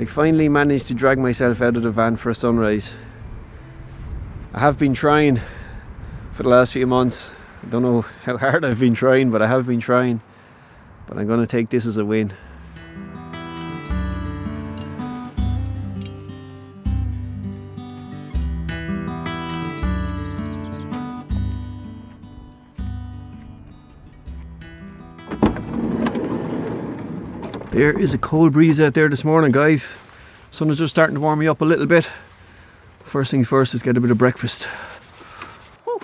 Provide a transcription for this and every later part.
I finally managed to drag myself out of the van for a sunrise. I have been trying for the last few months. I don't know how hard I've been trying, but I have been trying. But I'm going to take this as a win. There is a cold breeze out there this morning, guys. Sun is just starting to warm me up a little bit. First things first is get a bit of breakfast. Woo.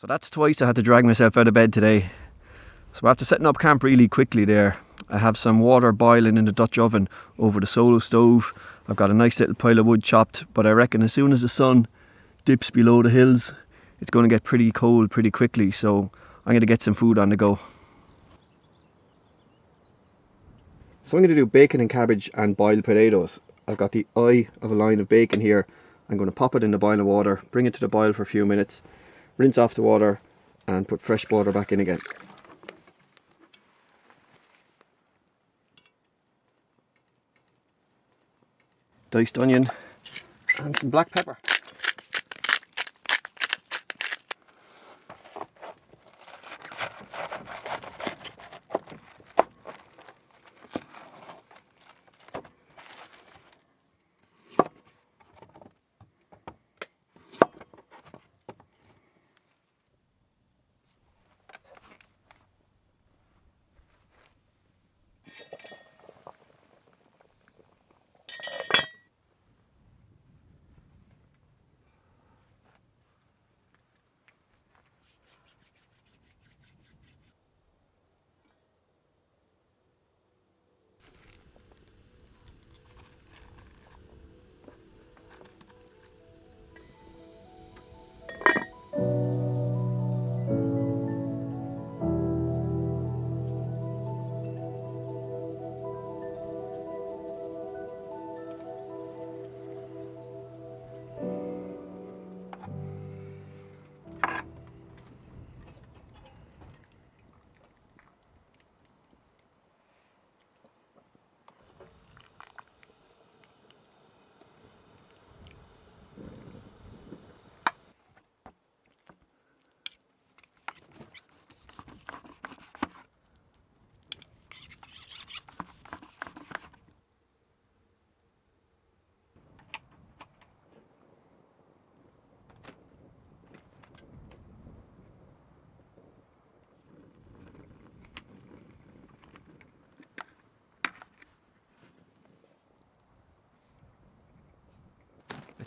So that's twice I had to drag myself out of bed today. So after setting up camp really quickly there, I have some water boiling in the Dutch oven over the solo stove. I've got a nice little pile of wood chopped, but I reckon as soon as the sun dips below the hills, it's going to get pretty cold pretty quickly, so I'm going to get some food on the go. So I'm going to do bacon and cabbage and boiled potatoes. I've got the eye of a line of bacon here. I'm going to pop it in the boiling water, bring it to the boil for a few minutes, rinse off the water and put fresh water back in again. Diced onion and some black pepper.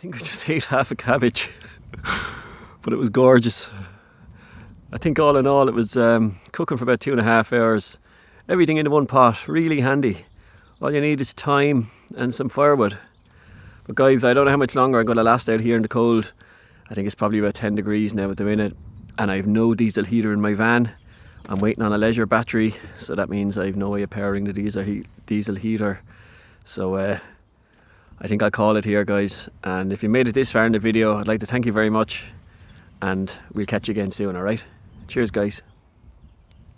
think I just ate half a cabbage, but it was gorgeous. I think all in all it was cooking for about 2.5 hours. Everything in one pot, really handy. All you need is time and some firewood. But guys, I don't know how much longer I'm going to last out here in the cold. I think it's probably about 10 degrees now at the minute, and I have no diesel heater in my van. I'm waiting on a leisure battery, so that means I have no way of powering the diesel heater. So I think I'll call it here, guys. And if you made it this far in the video, I'd like to thank you very much, and we'll catch you again soon, alright? Cheers, guys.